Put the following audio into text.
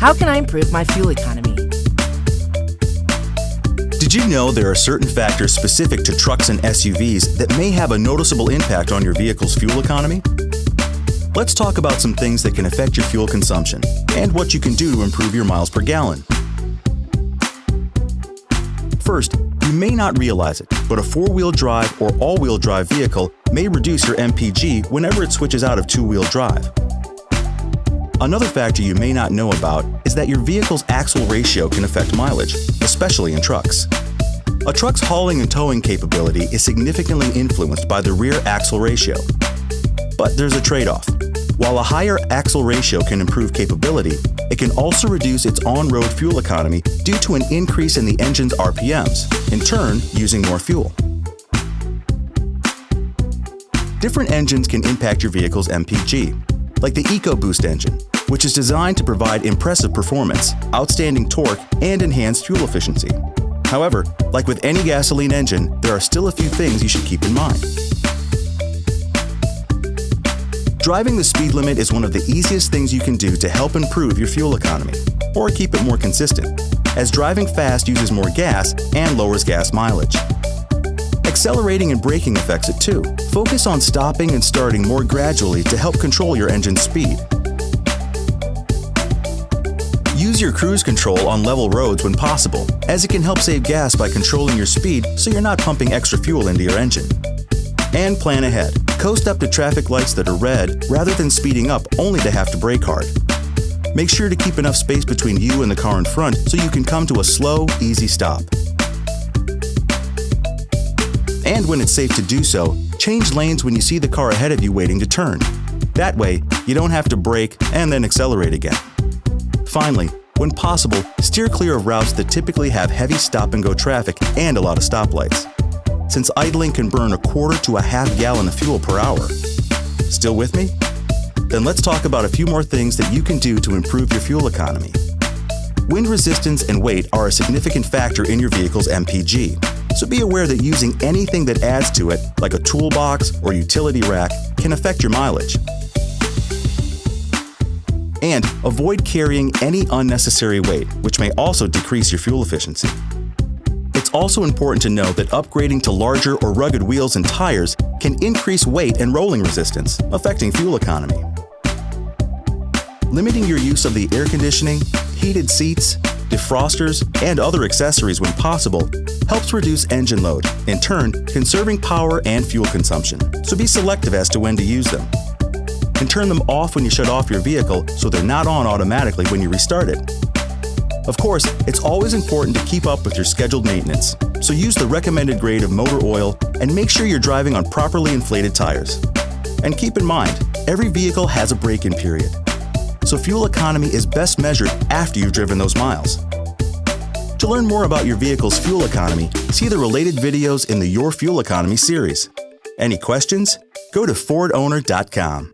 How can I improve my fuel economy? Did you know there are certain factors specific to trucks and SUVs that may have a noticeable impact on your vehicle's fuel economy? Let's talk about some things that can affect your fuel consumption and what you can do to improve your miles per gallon. First, you may not realize it, but a four-wheel drive or all-wheel drive vehicle may reduce your MPG whenever it switches out of two-wheel drive. Another factor you may not know about is that your vehicle's axle ratio can affect mileage, especially in trucks. A truck's hauling and towing capability is significantly influenced by the rear axle ratio. But there's a trade-off. While a higher axle ratio can improve capability, it can also reduce its on-road fuel economy due to an increase in the engine's RPMs, in turn using more fuel. Different engines can impact your vehicle's MPG, like the EcoBoost engine, which is designed to provide impressive performance, outstanding torque, and enhanced fuel efficiency. However, like with any gasoline engine, there are still a few things you should keep in mind. Driving the speed limit is one of the easiest things you can do to help improve your fuel economy, or keep it more consistent, as driving fast uses more gas and lowers gas mileage. Accelerating and braking affects it too. Focus on stopping and starting more gradually to help control your engine's speed. Use your cruise control on level roads when possible, as it can help save gas by controlling your speed so you're not pumping extra fuel into your engine. And plan ahead. Coast up to traffic lights that are red rather than speeding up only to have to brake hard. Make sure to keep enough space between you and the car in front so you can come to a slow, easy stop. And when it's safe to do so, change lanes when you see the car ahead of you waiting to turn. That way, you don't have to brake and then accelerate again. Finally, when possible, steer clear of routes that typically have heavy stop-and-go traffic and a lot of stoplights, since idling can burn a quarter to a half gallon of fuel per hour. Still with me? Then let's talk about a few more things that you can do to improve your fuel economy. Wind resistance and weight are a significant factor in your vehicle's MPG, so be aware that using anything that adds to it, like a toolbox or utility rack, can affect your mileage. And avoid carrying any unnecessary weight, which may also decrease your fuel efficiency. It's also important to know that upgrading to larger or rugged wheels and tires can increase weight and rolling resistance, affecting fuel economy. Limiting your use of the air conditioning, heated seats, defrosters, and other accessories when possible helps reduce engine load, in turn conserving power and fuel consumption, so be selective as to when to use them. And turn them off when you shut off your vehicle so they're not on automatically when you restart it. Of course, it's always important to keep up with your scheduled maintenance, so use the recommended grade of motor oil and make sure you're driving on properly inflated tires. And keep in mind, every vehicle has a break-in period, so fuel economy is best measured after you've driven those miles. To learn more about your vehicle's fuel economy, see the related videos in the Your Fuel Economy series. Any questions? Go to FordOwner.com.